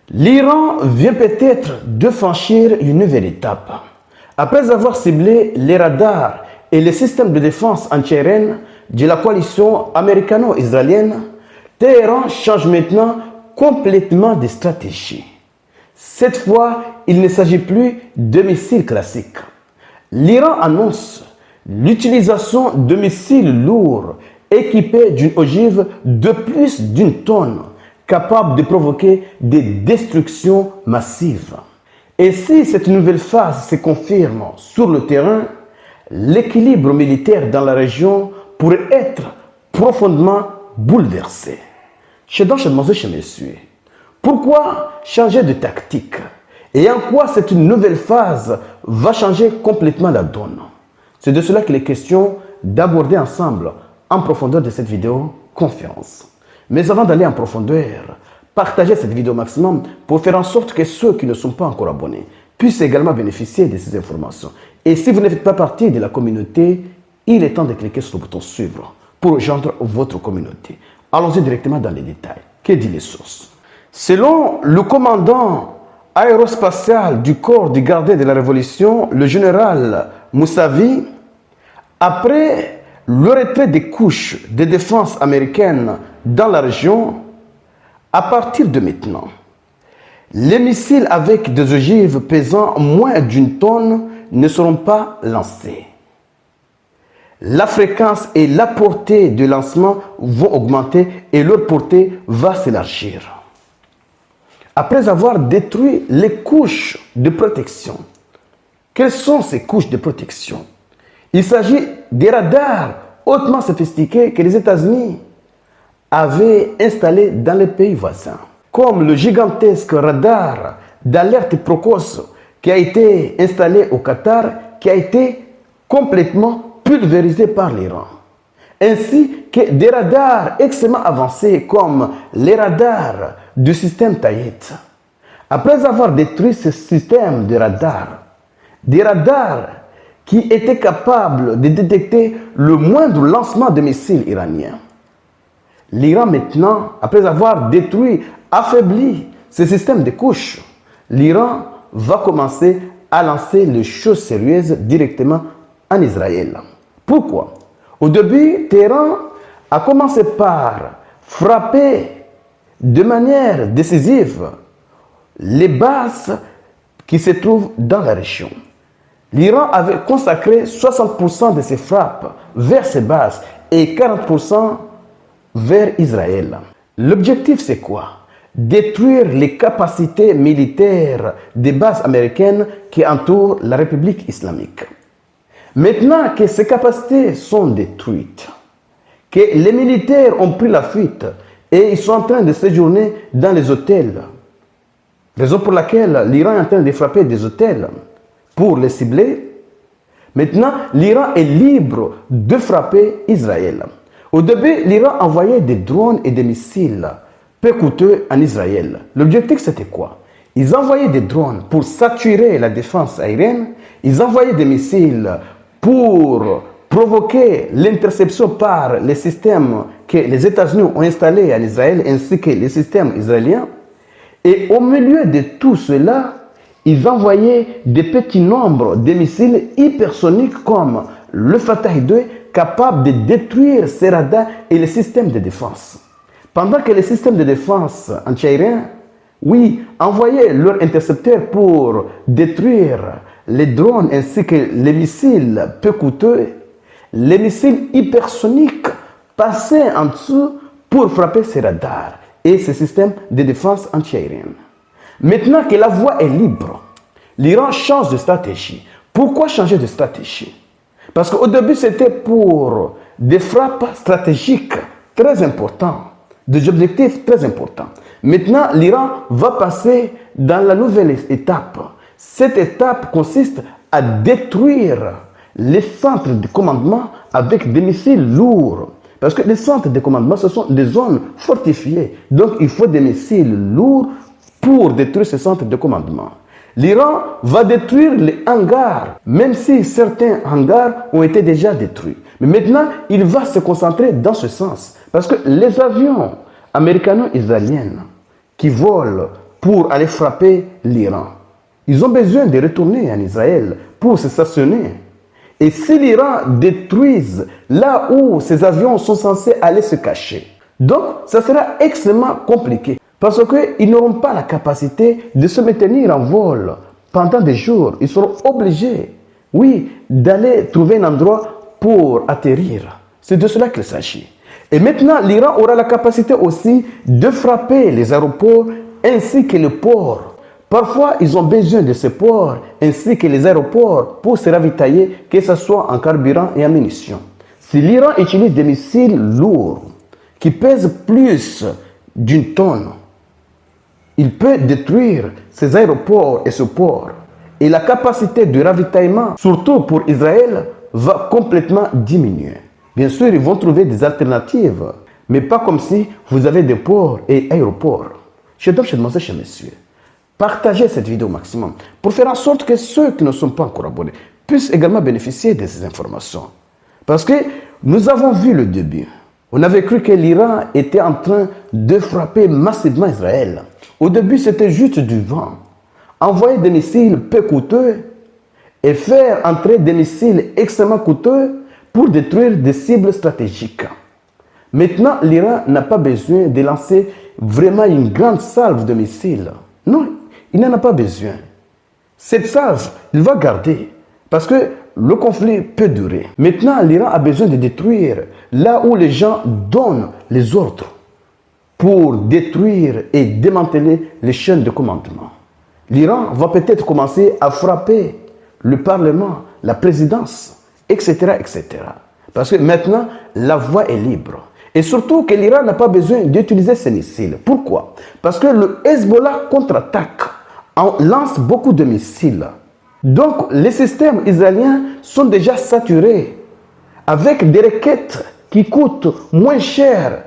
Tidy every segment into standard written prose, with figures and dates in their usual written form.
L'Iran vient peut-être de franchir une nouvelle étape. Après avoir ciblé les radars et les systèmes de défense antiaérienne de la coalition américano-israélienne, Téhéran change maintenant complètement de stratégie. Cette fois, il ne s'agit plus de missiles classiques. L'Iran annonce l'utilisation de missiles lourds équipés d'une ogive de plus d'une tonne, capable de provoquer des destructions massives. Et si cette nouvelle phase se confirme sur le terrain, l'équilibre militaire dans la région pourrait être profondément bouleversé. Messieurs, pourquoi changer de tactique? Et en quoi cette nouvelle phase va changer complètement la donne? C'est de cela qu'il est question d'aborder ensemble en profondeur de cette vidéo conférence. Mais avant d'aller en profondeur, partagez cette vidéo au maximum pour faire en sorte que ceux qui ne sont pas encore abonnés puissent également bénéficier de ces informations. Et si vous ne faites pas partie de la communauté, il est temps de cliquer sur le bouton suivre pour rejoindre votre communauté. Allons-y directement dans les détails. Que dit les sources? Selon le commandant aérospatial du corps du gardien de la Révolution, le général Moussavi, après le retrait des couches de défense américaines dans la région, à partir de maintenant, les missiles avec des ogives pesant moins d'une tonne ne seront pas lancés. La fréquence et la portée de lancement vont augmenter et leur portée va s'élargir. Après avoir détruit les couches de protection, quelles sont ces couches de protection? Il s'agit des radars hautement sophistiqués que les États-Unis avaient installés dans les pays voisins, comme le gigantesque radar d'alerte précoce qui a été installé au Qatar, qui a été complètement pulvérisé par l'Iran, ainsi que des radars extrêmement avancés comme les radars du système Tayet. Après avoir détruit ce système de radars, des radars qui étaient capables de détecter le moindre lancement de missiles iraniens, l'Iran maintenant, après avoir détruit, affaibli ce système de couches, l'Iran va commencer à lancer les choses sérieuses directement en Israël. Pourquoi? Au début, Téhéran a commencé par frapper de manière décisive les bases qui se trouvent dans la région. L'Iran avait consacré 60% de ses frappes vers ces bases et 40% vers Israël. L'objectif, c'est quoi? Détruire les capacités militaires des bases américaines qui entourent la République islamique. Maintenant que ces capacités sont détruites, que les militaires ont pris la fuite et ils sont en train de séjourner dans les hôtels, raison pour laquelle l'Iran est en train de frapper des hôtels pour les cibler, maintenant l'Iran est libre de frapper Israël. Au début, l'Iran envoyait des drones et des missiles peu coûteux en Israël. L'objectif, c'était quoi? Ils envoyaient des drones pour saturer la défense aérienne, ils envoyaient des missiles pour provoquer l'interception par les systèmes que les États-Unis ont installés en Israël, ainsi que les systèmes israéliens. Et au milieu de tout cela, ils envoyaient des petits nombres de missiles hypersoniques comme le Fatah 2, capable de détruire ces radars et les systèmes de défense. Pendant que les systèmes de défense antiaériens, oui, envoyaient leurs intercepteurs pour détruire les drones ainsi que les missiles peu coûteux, les missiles hypersoniques passaient en dessous pour frapper ces radars et ces systèmes de défense antiaérienne. Maintenant que la voie est libre, l'Iran change de stratégie. Pourquoi changer de stratégie? Parce qu'au début, c'était pour des frappes stratégiques très importantes, des objectifs très importants. Maintenant, l'Iran va passer dans la nouvelle étape. Cette étape consiste à détruire les centres de commandement avec des missiles lourds. Parce que les centres de commandement, ce sont des zones fortifiées. Donc, il faut des missiles lourds pour détruire ces centres de commandement. L'Iran va détruire les hangars, même si certains hangars ont été déjà détruits. Mais maintenant, il va se concentrer dans ce sens. Parce que les avions américano-israéliens qui volent pour aller frapper l'Iran. Ils ont besoin de retourner en Israël pour se stationner. Et si l'Iran détruise là où ces avions sont censés aller se cacher, donc ça sera extrêmement compliqué parce qu'ils n'auront pas la capacité de se maintenir en vol pendant des jours. Ils seront obligés, oui, d'aller trouver un endroit pour atterrir. C'est de cela qu'il s'agit. Et maintenant, l'Iran aura la capacité aussi de frapper les aéroports ainsi que les ports. Parfois, ils ont besoin de ces ports ainsi que les aéroports pour se ravitailler, que ce soit en carburant et en munitions. Si l'Iran utilise des missiles lourds qui pèsent plus d'une tonne, il peut détruire ces aéroports et ce port. Et la capacité de ravitaillement, surtout pour Israël, va complètement diminuer. Bien sûr, ils vont trouver des alternatives, mais pas comme si vous avez des ports et aéroports. Chez Demoiselles, chez Messieurs, partagez cette vidéo au maximum pour faire en sorte que ceux qui ne sont pas encore abonnés puissent également bénéficier de ces informations. Parce que nous avons vu le début. On avait cru que l'Iran était en train de frapper massivement Israël. Au début, c'était juste du vent. Envoyer des missiles peu coûteux et faire entrer des missiles extrêmement coûteux pour détruire des cibles stratégiques. Maintenant, l'Iran n'a pas besoin de lancer vraiment une grande salve de missiles. Non, il n'en a pas besoin. Cette salve, il va garder parce que le conflit peut durer. Maintenant, l'Iran a besoin de détruire là où les gens donnent les ordres pour détruire et démanteler les chaînes de commandement. L'Iran va peut-être commencer à frapper le Parlement, la présidence, etc., etc. Parce que maintenant, la voie est libre. Et surtout que l'Iran n'a pas besoin d'utiliser ces missiles. Pourquoi? Parce que le Hezbollah contre-attaque, lance beaucoup de missiles. Donc, les systèmes israéliens sont déjà saturés avec des raquettes qui coûtent moins cher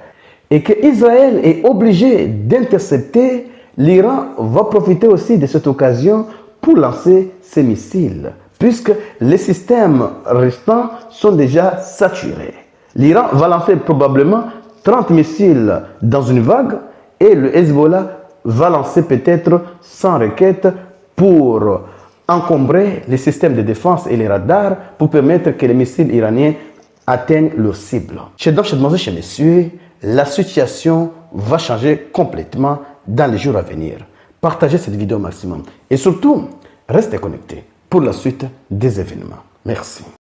et que Israël est obligé d'intercepter. L'Iran va profiter aussi de cette occasion pour lancer ses missiles, puisque les systèmes restants sont déjà saturés. L'Iran va lancer probablement 30 missiles dans une vague et le Hezbollah va lancer peut-être 100 raquettes pour encombrer les systèmes de défense et les radars pour permettre que les missiles iraniens atteignent leur cible. Chez Messieurs, la situation va changer complètement dans les jours à venir. Partagez cette vidéo au maximum et surtout, restez connectés pour la suite des événements. Merci.